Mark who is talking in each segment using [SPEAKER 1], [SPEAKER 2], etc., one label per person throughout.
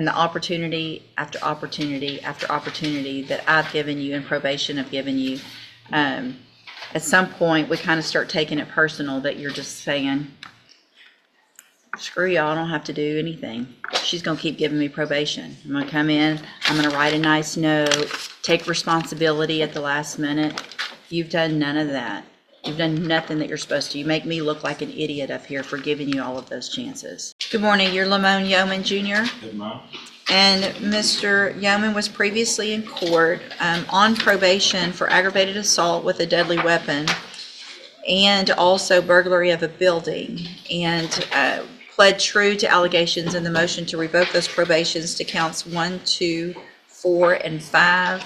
[SPEAKER 1] And the opportunity after opportunity after opportunity that I've given you and probation have given you, at some point we kind of start taking it personal that you're just saying, screw y'all, I don't have to do anything. She's going to keep giving me probation. I'm going to come in, I'm going to write a nice note, take responsibility at the last minute. You've done none of that. You've done nothing that you're supposed to. You make me look like an idiot up here for giving you all of those chances. Good morning. You're Lamone Yeoman Jr.
[SPEAKER 2] Good morning.
[SPEAKER 1] And Mr. Yeoman was previously in court on probation for aggravated assault with a deadly weapon and also burglary of a building, and pled true to allegations in the motion to revoke those probations to counts 1, 2, 4, and 5.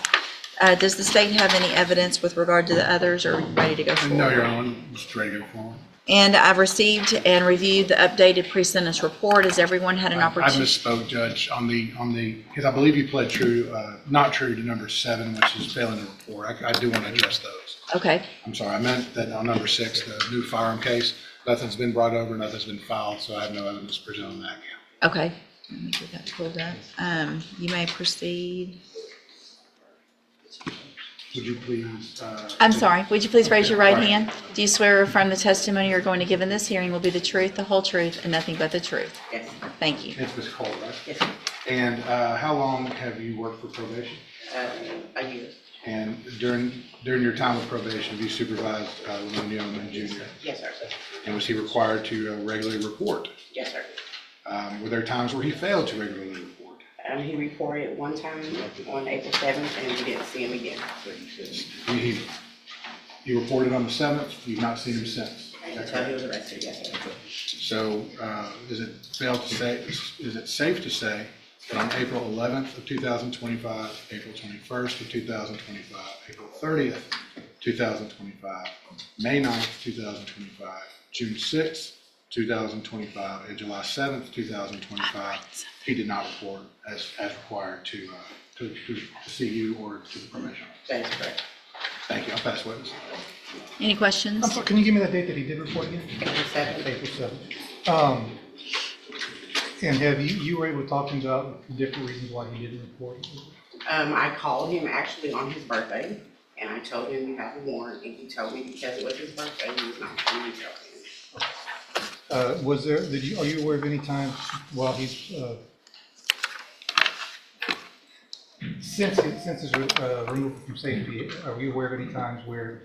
[SPEAKER 1] Does the state have any evidence with regard to the others, or are you ready to go forward?
[SPEAKER 2] No, Your Honor, I'm just ready to go forward.
[SPEAKER 1] And I've received and reviewed the updated pre-sentence report. Has everyone had an
[SPEAKER 2] I
[SPEAKER 1] opportunity?
[SPEAKER 2] misspoke, Judge, on the, because I believe you pled true, not true to number 7, which is failing to report. I do want to address those.
[SPEAKER 1] Okay.
[SPEAKER 2] I'm sorry, I meant that on number 6, the new firearm case, nothing's been brought over, nothing's been filed, so I have no evidence to present on that count.
[SPEAKER 1] Okay. Let me get that pulled up. You may proceed.
[SPEAKER 2] Would you please?
[SPEAKER 1] I'm sorry. Would you please raise your right hand? Do you swear or affirm the testimony you're going to give in this hearing will be the truth, the whole truth, and nothing but the truth?
[SPEAKER 3] Yes.
[SPEAKER 1] Thank you.
[SPEAKER 2] It's Ms. Cole, right?
[SPEAKER 3] Yes.
[SPEAKER 2] And how long have you worked for probation?
[SPEAKER 3] A year.
[SPEAKER 2] And during your time with probation, have you supervised Lamone Yeoman Jr.?
[SPEAKER 3] Yes, sir.
[SPEAKER 2] And was he required to regularly report?
[SPEAKER 3] Yes, sir.
[SPEAKER 2] Were there times where he failed to regularly report?
[SPEAKER 3] He reported one time on April 7th, and we didn't see him again.
[SPEAKER 2] He reported on the 7th. You've not seen him since.
[SPEAKER 3] Until he was arrested, yes, sir.
[SPEAKER 2] So, is it safe to say that on April 11th of 2025, April 21st of 2025, April 30th, 2025, May 9th, 2025, June 6th, 2025, and July 7th, 2025, he did not report as required to see you or to the probation office?
[SPEAKER 3] That is correct.
[SPEAKER 2] Thank you. I'll pass witness.
[SPEAKER 1] Any questions?
[SPEAKER 4] I'm sorry, can you give me that date that he did report again?
[SPEAKER 3] April 7th.
[SPEAKER 4] April 7th. And have you were able to talk to him about the different reasons why he didn't report?
[SPEAKER 3] I called him actually on his birthday, and I told him you have a warrant, and he told me because it was his birthday, he was not going to tell him.
[SPEAKER 4] Are you aware of any time while he's, since his removal from safety, are you aware of any times where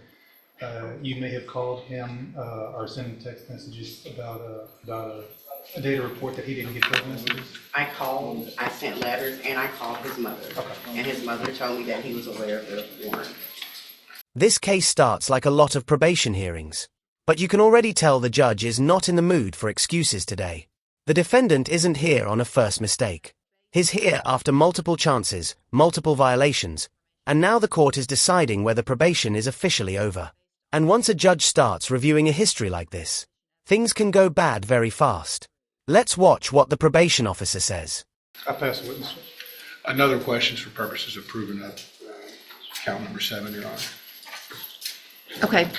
[SPEAKER 4] you may have called him or sent him text messages about a data report that he didn't get those messages?
[SPEAKER 3] I called, I sent letters, and I called his mother.
[SPEAKER 4] Okay.
[SPEAKER 3] And his mother told me that he was aware of the warrant.
[SPEAKER 5] This case starts like a lot of probation hearings. But you can already tell the judge is not in the mood for excuses today. The defendant isn't here on a first mistake. He's here after multiple chances, multiple violations, and now the court is deciding whether probation is officially over. And once a judge starts reviewing a history like this, things can go bad very fast. Let's watch what the probation officer says.
[SPEAKER 4] I pass the witness.
[SPEAKER 2] Another question for purposes of proving up count number 7, Your Honor.
[SPEAKER 1] Okay.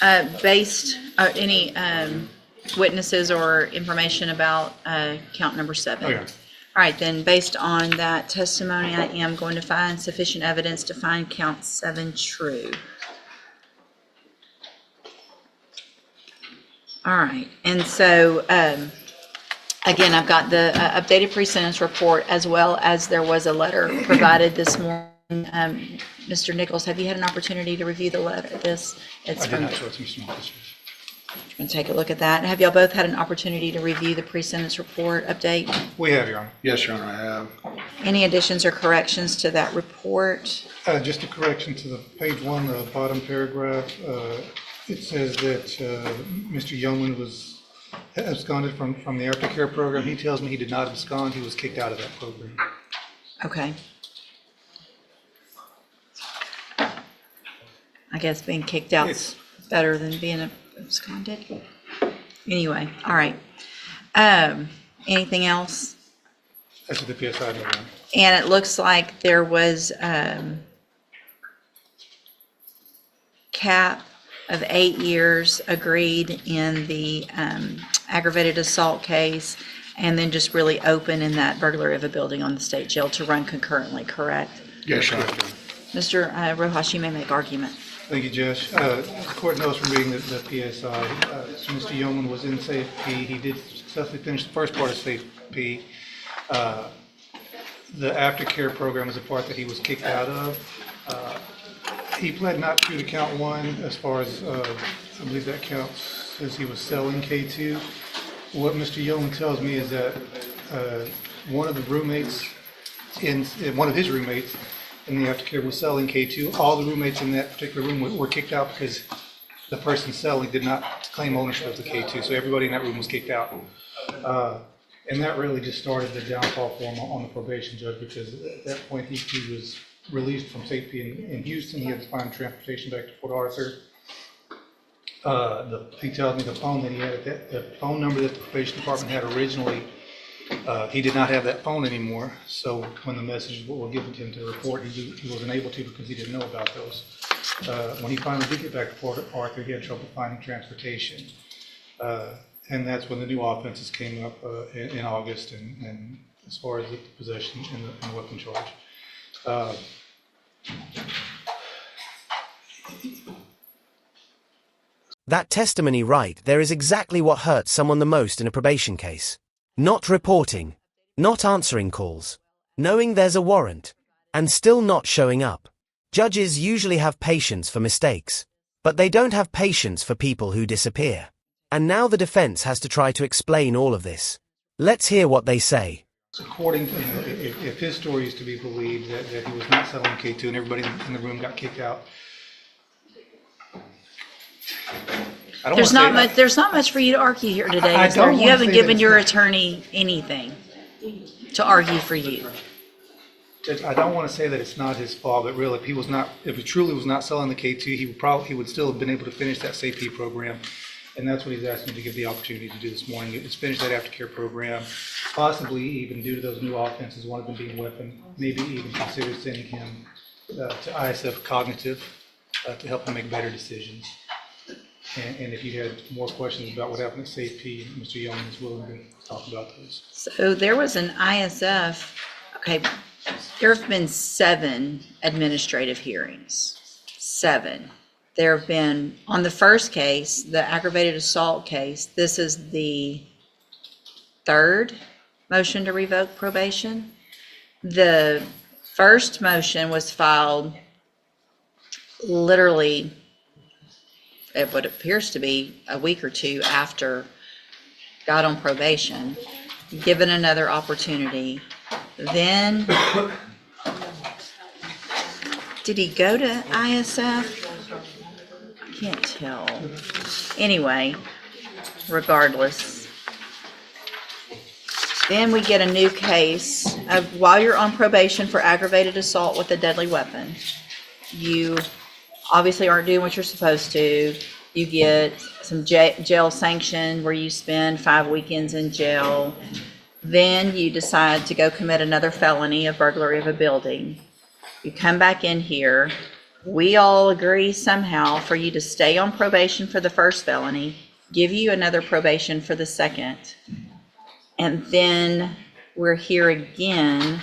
[SPEAKER 1] Any witnesses or information about count number 7?
[SPEAKER 4] Oh, yeah.
[SPEAKER 1] All right, then based on that testimony, I am going to find sufficient evidence to find count 7 true. All right, and so again, I've got the updated pre-sentence report, as well as there was a letter provided this morning. Mr. Nichols, have you had an opportunity to review the letter? It's
[SPEAKER 4] I did
[SPEAKER 1] from.
[SPEAKER 4] not show it to Mr. Marcus.
[SPEAKER 1] I'm going to take a look at that. Have y'all both had an opportunity to review the pre-sentence report update?
[SPEAKER 4] We have, Your Honor.
[SPEAKER 2] Yes, Your Honor, I have.
[SPEAKER 1] Any additions or corrections to that report?
[SPEAKER 4] Just a correction to the page 1, the bottom paragraph. It says that Mr. Yeoman was absconded from the aftercare program. He tells me he did not abscond. He was kicked out of that program.
[SPEAKER 1] Okay. I guess being kicked out's better than being absconded. Anyway, all right. Anything else?
[SPEAKER 4] That's what the PSI note.
[SPEAKER 1] And it looks like there was cap of 8 years agreed in the aggravated assault case, and then just really open in that burglary of a building on the state jail to run concurrently, correct?
[SPEAKER 2] Yes, Your Honor.
[SPEAKER 1] Mr. Rojas, you may make argument.
[SPEAKER 4] Thank you, Judge. The court knows from reading the PSI, Mr. Yeoman was in Safe P. He did successfully finish the first part of Safe P. The aftercare program is a part that he was kicked out of. He pled not true to count one as far as, I believe that counts as he was selling K2. What Mr. Yeoman tells me is that one of the roommates, one of his roommates in the aftercare was selling K2. All the roommates in that particular room were kicked out because the person selling did not claim ownership of the K2. So everybody in that room was kicked out. And that really just started the downfall for him on the probation judge, because at that point he was released from safety in Houston. He had to find transportation back to Port Arthur. He tells me the phone that he had, the phone number that the probation department had originally, he did not have that phone anymore. So when the messages were given to him to report, he wasn't able to because he didn't know about those. When he finally did get back to Port Arthur, he had trouble finding transportation. And that's when the new offenses came up in August, and as far as the possession and the weapon charge.
[SPEAKER 5] That testimony right there is exactly what hurts someone the most in a probation case. Not reporting, not answering calls, knowing there's a warrant, and still not showing up. Judges usually have patience for mistakes, but they don't have patience for people who disappear. And now the defense has to try to explain all of this. Let's hear what they say.
[SPEAKER 4] According to, if his story is to be believed, that he was not selling K2 and everybody in the room got kicked out.
[SPEAKER 1] There's not much for you to argue here today, is there? You haven't given your attorney anything to argue for you.
[SPEAKER 4] I don't want to say that it's not his fault, but really, if he truly was not selling the K2, he would still have been able to finish that safety program. And that's what he's asking to give the opportunity to do this morning, is finish that aftercare program, possibly even due to those new offenses, one of them being weapon, maybe even consider sending him to ISF Cognitive to help him make better decisions. And if you had more questions about what happened at safety, Mr. Young is willing to talk about those.
[SPEAKER 1] So there was an ISF, okay, there have been 7 administrative hearings, 7. There have been, on the first case, the aggravated assault case, this is the 3rd motion to revoke probation. The first motion was filed literally, what appears to be a week or 2 after got on probation, given another opportunity. Then, did he go to ISF? Can't tell. Anyway, regardless. Then we get a new case of, while you're on probation for aggravated assault with a deadly weapon, you obviously aren't doing what you're supposed to. You get some jail sanction where you spend 5 weekends in jail. Then you decide to go commit another felony of burglary of a building. You come back in here. We all agree somehow for you to stay on probation for the first felony, give you another probation for the second, and then we're here again.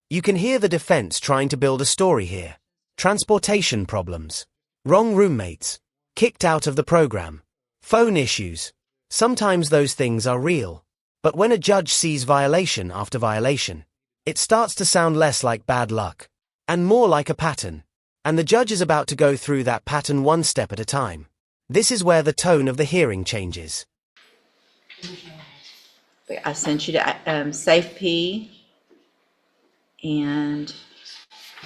[SPEAKER 5] You can hear the defense trying to build a story here. Transportation problems, wrong roommates, kicked out of the program, phone issues. Sometimes those things are real. But when a judge sees violation after violation, it starts to sound less like bad luck and more like a pattern. And the judge is about to go through that pattern one step at a time. This is where the tone of the hearing changes.
[SPEAKER 1] I sent you to Safe P, and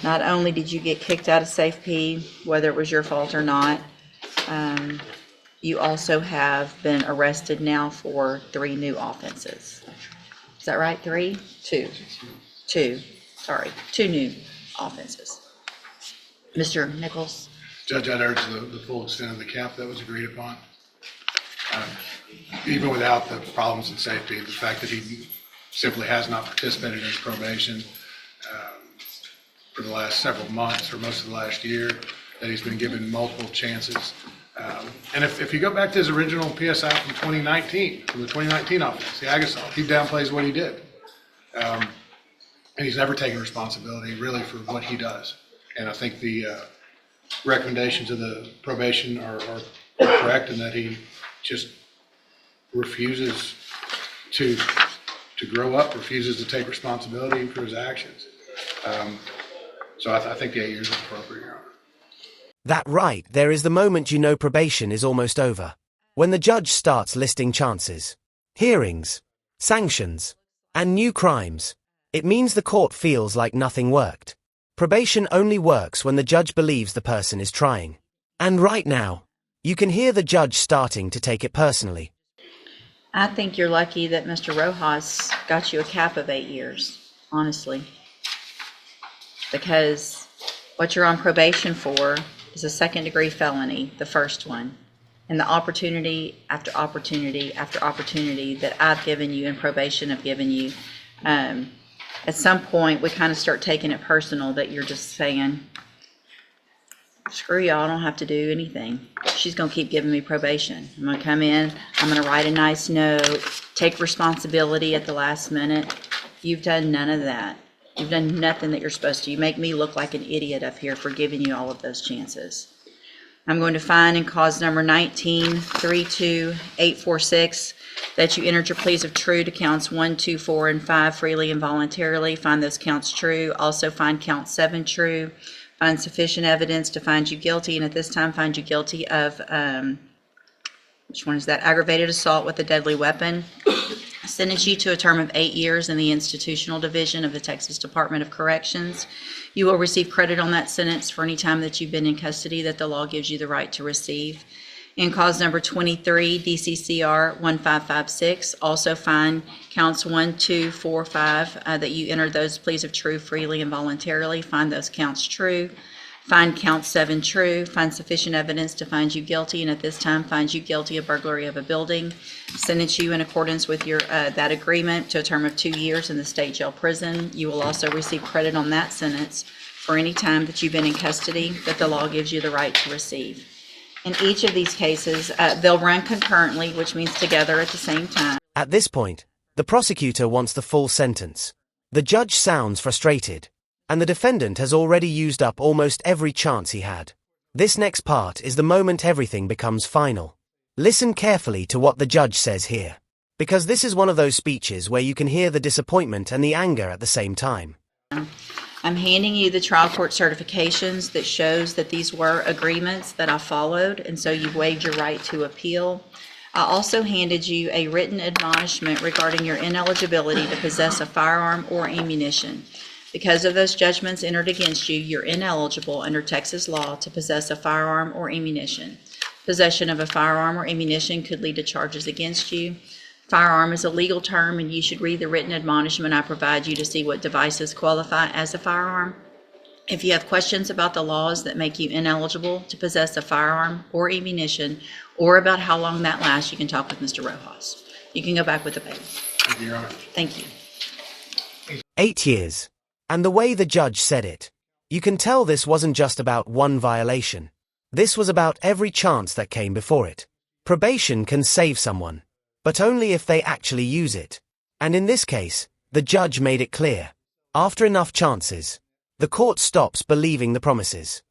[SPEAKER 1] not only did you get kicked out of Safe P, whether it was your fault or not, you also have been arrested now for 3 new offenses. Is that right? 3? 2. 2. Sorry, 2 new offenses. Mr. Nichols?
[SPEAKER 2] Judge, I'd urge the full extent of the cap that was agreed upon. Even without the problems in safety, the fact that he simply has not participated in his probation for the last several months or most of the last year, that he's been given multiple chances And if you go back to his original PSI from 2019, from the 2019 offense, the Agasol, he downplays what he did. And he's never taken responsibility really for what he does. And I think the recommendations of the probation are correct in that he just refuses to grow up, refuses to take responsibility for his actions. So I think the 8 years is appropriate, Your Honor.
[SPEAKER 5] That right there is the moment you know probation is almost over. When the judge starts listing chances, hearings, sanctions, and new crimes, it means the court feels like nothing worked. Probation only works when the judge believes the person is trying. And right now, you can hear the judge starting to take it personally.
[SPEAKER 1] I think you're lucky that Mr. Rojas got you a cap of 8 years, honestly. Because what you're on probation for is a second-degree felony, the first one. And the opportunity after opportunity after opportunity that I've given you and probation have given you, at some point we kind of start taking it personal that you're just saying, screw y'all, I don't have to do anything. She's going to keep giving me probation. I'm going to come in, I'm going to write a nice note, take responsibility at the last minute. You've done none of that. You've done nothing that you're supposed to. You make me look like an idiot up here for giving you all of those chances. I'm going to find in cause number 19-32846 that you entered your pleas of true to counts 1, 2, 4, and 5 freely and voluntarily. Find those counts true. Also find count 7 true. Find sufficient evidence to find you guilty, and at this time find you guilty of, which one is that? Aggravated assault with a deadly weapon. Sentence you to a term of 8 years in the Institutional Division of the Texas Department of Corrections. You will receive credit on that sentence for any time that you've been in custody that the law gives you the right to receive. In cause number 23, DCCR 1556, also find counts 1, 2, 4, 5, that you entered those pleas of true freely and voluntarily. Find those counts true. Find count 7 true. Find sufficient evidence to find you guilty, and at this time find you guilty of burglary of a building. Sentence you in accordance with your that agreement to a term of 2 years in the state jail prison. You will also receive credit on that sentence for any time that you've been in custody that the law gives you the right to receive. In each of these cases, they'll run concurrently, which means together at the same time.
[SPEAKER 5] At this point, the prosecutor wants the full sentence. The judge sounds frustrated, and the defendant has already used up almost every chance he had. This next part is the moment everything becomes final. Listen carefully to what the judge says here, because this is one of those speeches where you can hear the disappointment and the anger at the same time.
[SPEAKER 1] I'm handing you the trial court certifications that shows that these were agreements that I followed, and so you've waived your right to appeal. I also handed you a written admonishment regarding your ineligibility to possess a firearm or ammunition. Because of those judgments entered against you, you're ineligible under Texas law to possess a firearm or ammunition. Possession of a firearm or ammunition could lead to charges against you. Firearm is a legal term, and you should read the written admonishment I provide you to see what devices qualify as a firearm. If you have questions about the laws that make you ineligible to possess a firearm or ammunition, or about how long that lasts, you can talk with Mr. Rojas. You can go back with the paper.
[SPEAKER 2] Thank you, Your Honor.
[SPEAKER 1] Thank you.
[SPEAKER 5] 8 years. And the way the judge said it, you can tell this wasn't just about one violation. This was about every chance that came before it. Probation can save someone, but only if they actually use it. And in this case, the judge made it clear. After enough chances, the court stops believing the promises.